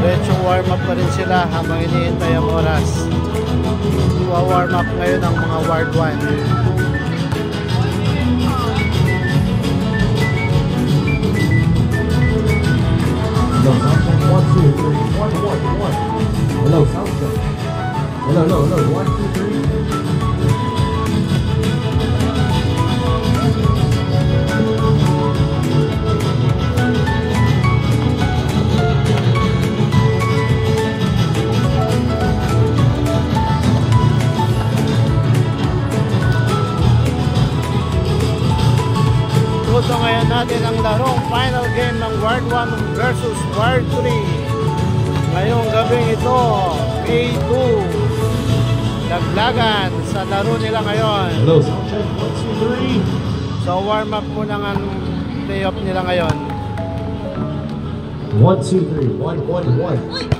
Diretsong warm up pa rin sila habang iniintay ang oras. Warm up ngayon ang mga Ward 1. Hello, sound check. 1, 2, 3. 1, 1, 1. Hello, sound check. Hello, hello, hello. 1, 2, 3. Ito ngayon natin ang larong final game ng Ward 1 versus Ward 3. Ngayong gabing ito, May 2. Daglagan sa laro nila ngayon. Hello, sound check. 1, 2, 3. So warm up muna ng playoff nila ngayon. 1, 2, 3. 1, 1, 1.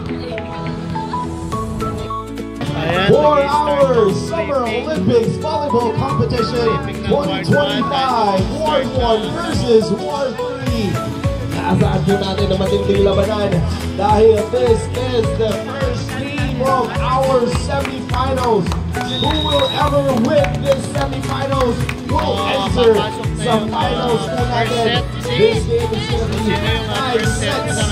Ayan, 4-hour Summer Olympics Volleyball Competition 2025, Ward 1 versus Ward 3. Naasahan po natin na matinding labanan dahil this is the first game of our semifinals. Who will ever win this semifinals will enter the finals po natin. This game is going to be 5 sets.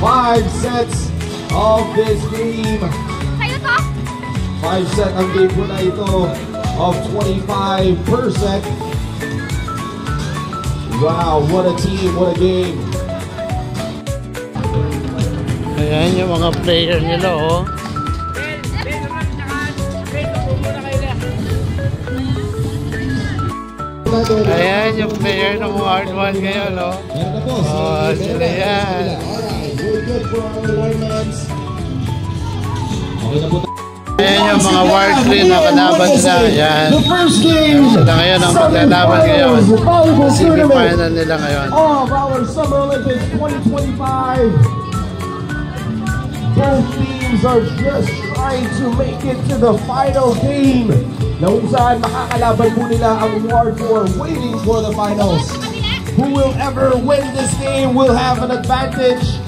5 sets of this game. 5 set ang game po na ito of 25%. Wow, what a team, what a game. Ayan yung mga player nila, oh. Ayan yung player ng Ward 1 ngayon, oh. Oh, sila yan. Good for our Wardmans. Ayan yung mga Ward 3 na kalaban nila. Ayan. Sila ngayon ang maglalaban ngayon. Semi-final nila ngayon. Of our Summer Olympics 2025. Both teams are just trying to make it to the final game. Na kung saan makakalaban po nila ang Ward 4 waiting for the finals. Who will ever win this game will have an advantage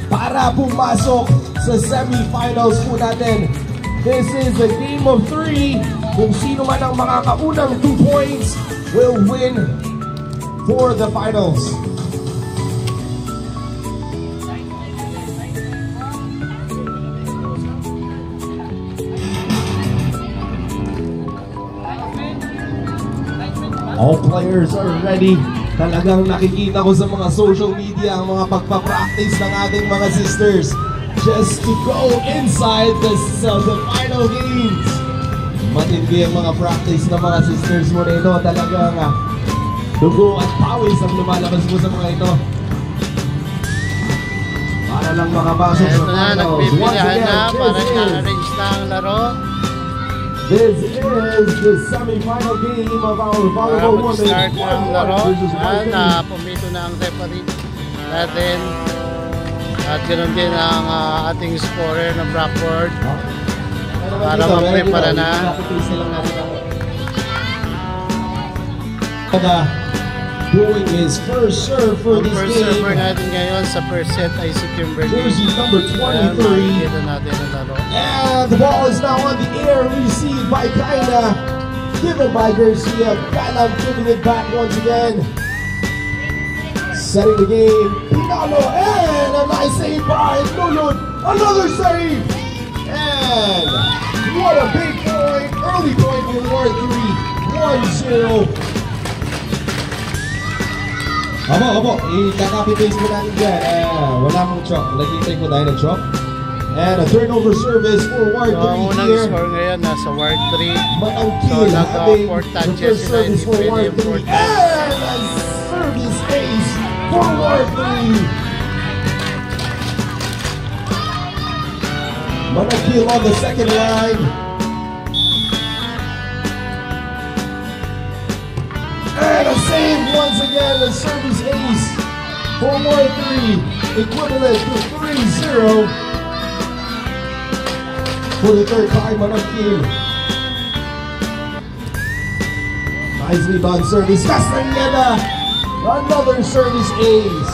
para pumasok sa semifinals po natin. This is a game of 3. Kung sino man ang makakaunang 2 points will win for the finals. All players are ready. Talagang nakikita ko sa mga social media ang mga pagpa-practice ng ating mga sisters just to go inside the final games. Matindi ang mga practice ng mga sisters mo na ito. Talagang dugo at pawis ang lumalabas mo sa mga ito para lang makapasok sa finals. Nagpipilihan na para i-arrange na ang laro. This is the semi-final game of our volleyball women. Start ng laro. Pumito na ang referee natin. At ganoon din ang ating scorer ng Blackboard. Para mag-prepara na. Doing his first serve for this game. First server natin ngayon sa first set ay si Kimberly. Jersey number 23. Makikita natin ang laro. And the ball is now on the air, received by Kaina, given by Garcia. Kaina giving it back once again. Setting the game, Pinalo, and a nice save by Lulun. Another save! And what a big point, early point for Ward 3, 1-0. Abo, i-copy-paste mo natin dyan. Wala mong chop, nag-intay ko tayo ng chop. And a turnover service for Ward 3 so, ang unang here. score ngayon nasa Ward 3. So, nag-4 touches sila, hindi pwede yung 4 touches. And a service ace for Ward 3. Manakil on the second line. And a save once again, a service ace for Ward 3, equivalent to 3-0 for the third time on a team. Nicely done service, Castaneda. Another service ace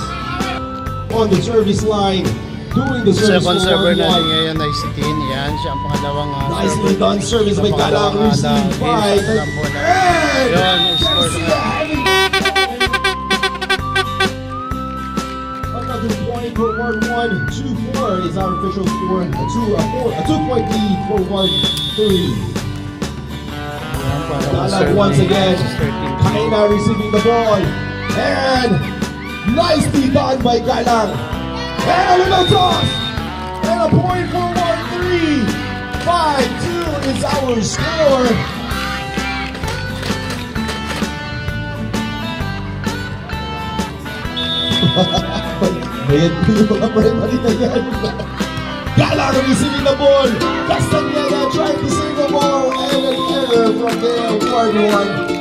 on the service line. Doing the service Second server for natin 1-1. ngayon ay si Tin. Yan, siya ang pangalawang Nicely done service by Galang, received 5. Yun, score na. Another point for Ward 1. 2-4 is our official score. A 2-point lead for Ward 3. Galang once again. Kaina receiving the ball. And nicely done by Galang. And a little toss. And a point for Ward 3. 5-2 is our score. Bayad po yung mga primary na yan. Galang receiving the ball. Castaneda trying to save the ball. And an error from there. Ward 1.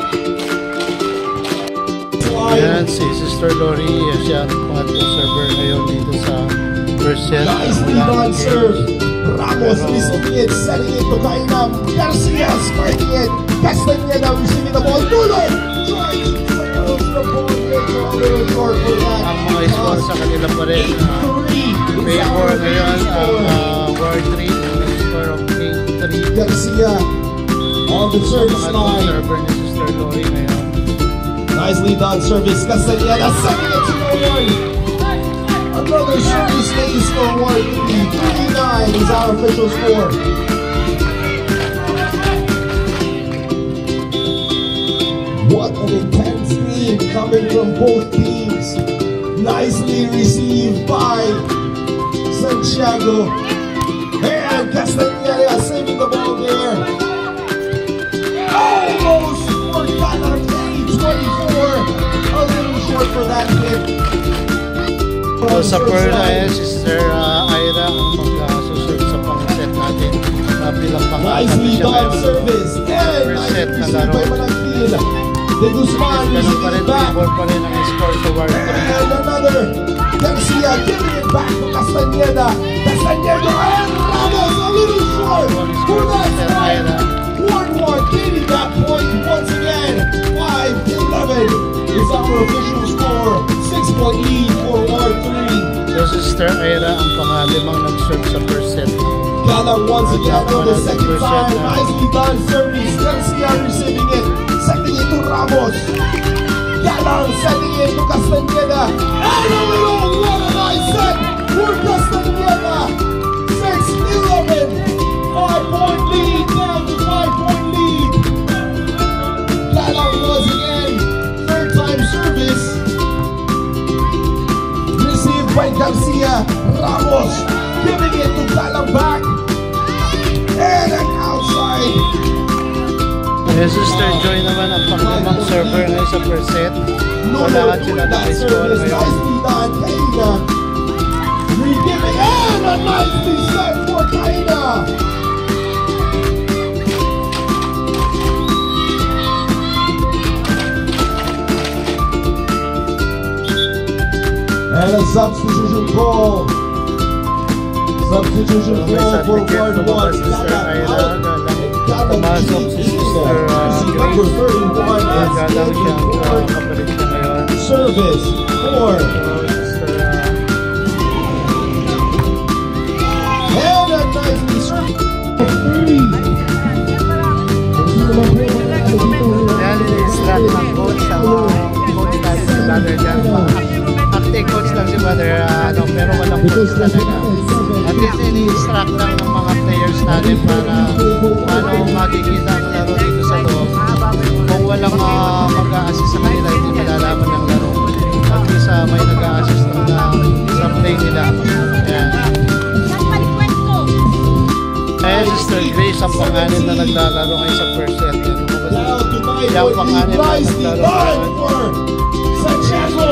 Ayan, si Sister Lori, siya ang pangatlong server ngayon dito sa first set. Nicely done serve. Ramos receiving it, setting it to Kainam. Garcia sparking it. Castaneda receiving the ball. Nulo trying to close the ball. A little short for that. Ang mga score sa kanila pa rin. Favor ngayon ang Ward 3, score of 8-3. Garcia on the service line. Server ni Sister Lori ngayon. Nicely done service. Castaneda sending it to Ward. Another service ace for Ward 3. 3-9 is our official score. What an intense game coming from both teams. Nicely received by Santiago. And Castaneda saving the ball there. Almost for Galang. 24. A little short for that hit. So, sa per Sister Ira ang mag-susunod sa pang-set natin. Bilang pang-apat Nicely siya done ngayon. service. And First set nicely na received laro. by Manangkin. De Guzman Ganun pa receiving rin, it back. favor pa rin ang score sa Ward 3. And another. Garcia giving it back to Castaneda. Castaneda and Ramos a little short. For that time. Ward 1 getting that point once again. 5-11 is our official score. 6-point lead for Ward 3. So, Sister Ira ang pangalimang nag-serve sa first set. Galang once again on the second time. Nicely done service. Garcia receiving it. Sending it to Ramos. Galang sending it to Castaneda. And a little what a nice set for Castaneda. 6-11. 5-point lead down to 5-point lead. Galang once again. Third time service. Received by Garcia. Ramos giving it to Galang back. And an outside. Sister Joy naman ang panglimang server ngayon sa first set. So, lahat sila na-score ngayon. Nicely done, Kaina. Re-giving and a nicely set for Kaina. And a substitution call. Substitution call for Ward 1. Pumasok si Sister Number 31 is Galang siyang kapalit niya ngayon. service for and a nicely served 30. Yan, slack ng coach. Ang coach natin si Brother dyan. Acting coach lang si Brother, pero walang coach talaga. At ini-instruct lang ng mga players natin para paano makikita ang laro dito sa loob. Kung walang mag-a-assist sa kanila, hindi malalaman ng laro. At least may nag-a-assist sa play nila. Ayan. Kaya Sister Grace ang panganin na naglalaro ngayon sa first set. Kaya ang panganin na naglalaro ngayon. Santiago.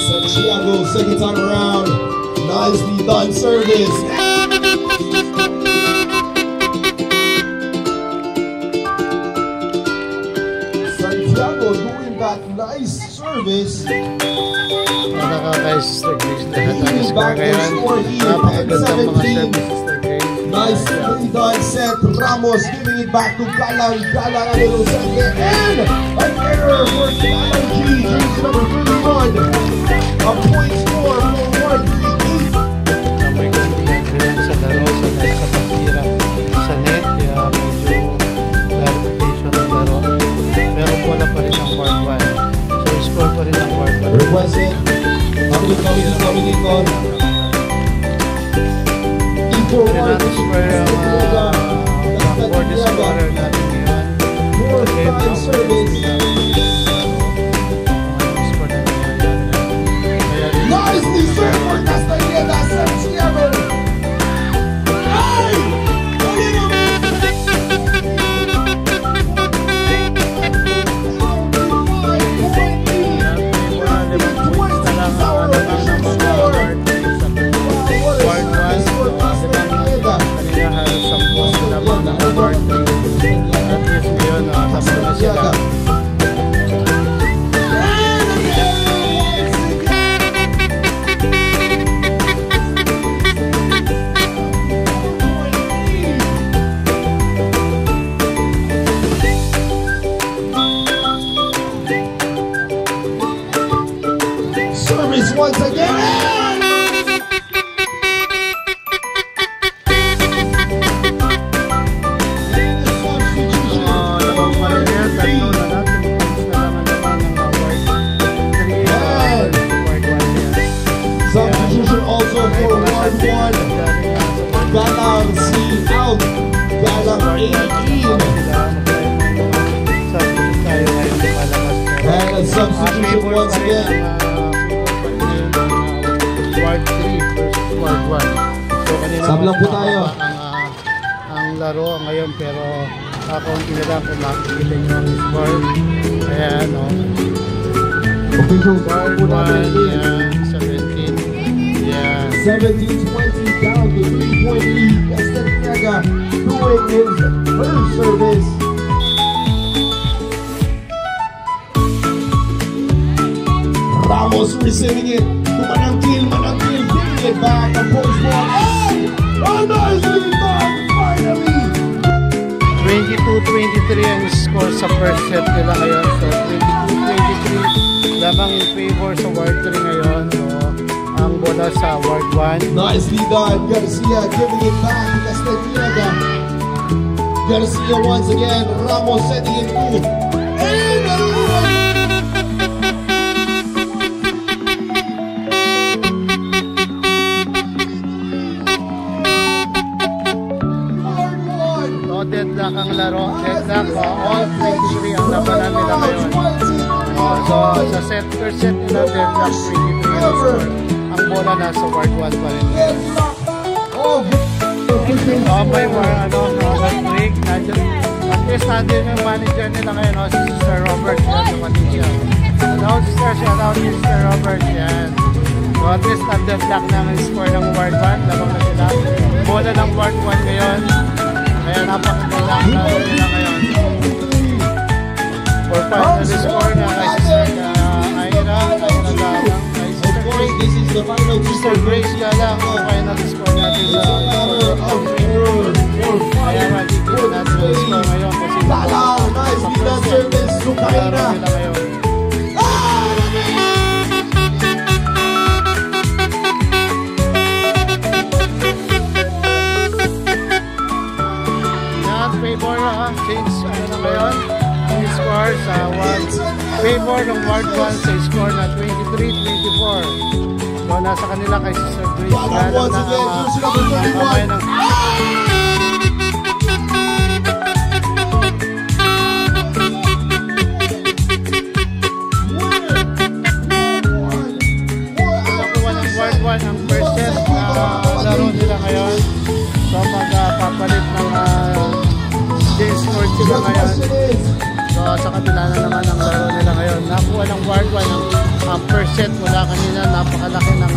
Santiago, second time around. Nicely done service. Santiago doing that nice service. Para kay Sister Grace lahat ang score ngayon. Napakagandang mga service, Sister Grace. Nicely done, Seth Ramos giving it back to Galang. Galang a little second. And an error for Galang G. Jersey number 31. A point score for 138. May kundihan rin sa laro sa pagtira sa net. Kaya medyo clarification ng laro. Pero wala pa rin ang Ward 1. So score pa rin ang Ward 1. Requested. Coming in on. Kaya natin score ang board scorer natin ngayon. Okay, now Service. score na nangyayari. Nicely served for Castaneda. Santiago. Hey! Service once again. Substitution also for Ward 1. Galang C out. Galang 18. And a substitution once again. Ward 3 versus Ward 1. So kanina Sablang po tayo. ang laro ngayon, pero kakaunti na lang kung makikita nyo ang score. Ayan, no? Officials Ward po 1, natin. yan, 17. Yan. 17-20 down to 3-point lead. Castaneda doing his first service. Ramos receiving it. Manangkil, giving it back. A post ball. Oh! Nicely done, finally! 22-23 ang score sa first set nila ngayon. So 22-23 lamang in favor sa Ward 3 ngayon. So ang bola sa Ward 1. Nicely done. Garcia giving it back to Castaneda. Garcia once again. Ramos setting it through. And a little. No deadlock ang laro. Deadlock, all 23 ang labanan nila ngayon. So sa first set nila, deadlock 23 ang score. Ang bola nasa Ward 1 pa rin. May break. At least natin yung manager nila ngayon, si Sir Robert. Yan, dumating siya. Shout out si Sir Robert. Yan. So at least na-deadlock na ang score ng Ward 1. Labang na sila. Bola ng Ward 1 ngayon. Kaya napakagalang na nila ngayon. For final score na kay Sister Ira Galang, kay Sister Grace. Sister Grace Galang, ang final score natin sa kaya makikita natin ang score ngayon kasi Galang, nicely done service. Lukain na. nila ngayon. Favor change na ngayon ang score sa favor ng Ward 1 sa score na 23-24. So nasa kanila kay Sister Grace Galang na kamay ng nakuha ng Ward 1 ang first set na laro nila ngayon. So magpapalit ng James Ford sila ngayon. So sa kabila na naman ang laro nila ngayon. Nakuha ng Ward 1 ang first set mula kanina. Napakalaki ng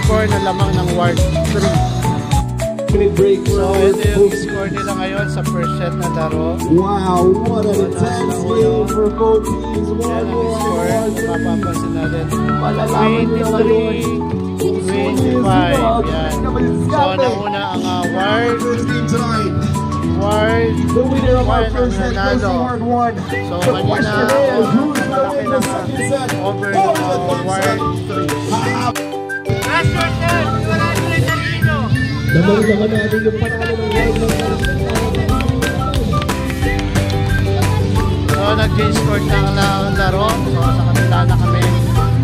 score na lamang ng Ward 3. 5-minute break. So, ito yung score nila ngayon sa first set na laro. Wow, what an intense game for both teams. Yan ang score. Mapapansin natin. 23-25. 23-25. Yan. So, nauna ang Ward. The winner of our first set goes to nanalo. Ward 1. So, The kanina, question is, who's going to win the malaki second set over or the third Ward set? 3. Last short set! Wala tuloy sa Rino! Damang-daman natin yung panalo ng Ward 1. So, nag-change court na ang laro. So, sa kapila na kami.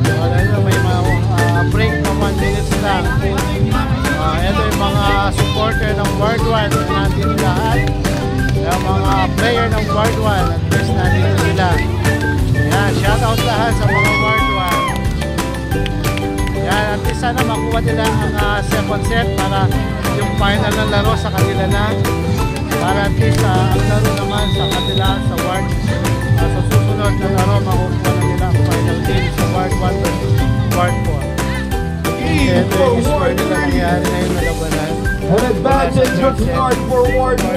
So, may mga break na 1 minutes lang. Ito yung mga supporter ng Ward 1 na natin lahat. Yung mga player ng Ward 1 at first natin sila. Yan, shoutout lahat sa mga Ward 1. Yan, at least sana makuha nila ang second set para yung final na laro sa kanila na. Para at least ang laro naman sa kanila sa Ward. Sa susunod na laro, makukuha na nila ang final game sa Ward 1 versus Ward 4. Ito yung score nila nangyari ngayon na labanan. An advantage of start for Ward 1.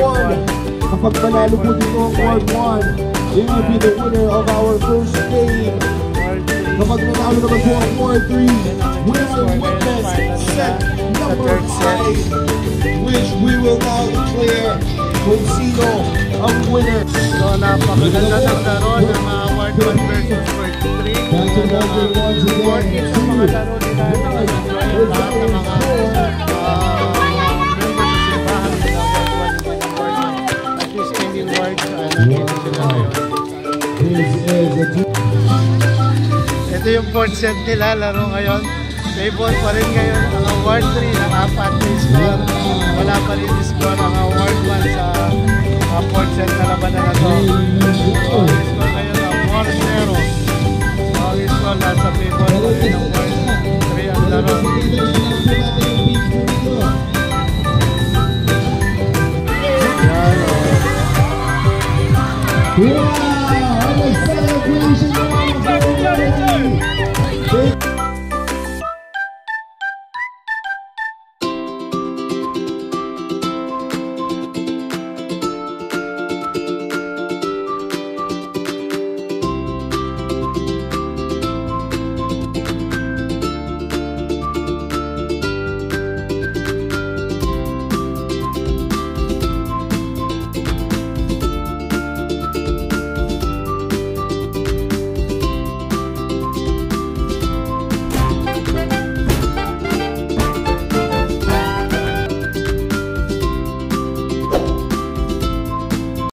Kapag panalo po dito ang Ward 1, it will be the winner of our first game. Kapag nanalo naman po ang Ward 3, we will witness set number 5, which we will now declare kung sino ang winner. So napakaganda ng laro ng Ward 1 versus Ward 3. Supportive sa mga laro nila na lahat ng mga members sa simbahan nila Ward 1 and Ward 1. At least ending Ward nandito sila ngayon. Ito yung fourth set nila, laro ngayon. Table pa rin ngayon ang Ward 3 ng 4 na score. Wala pa rin score ang Ward 1 sa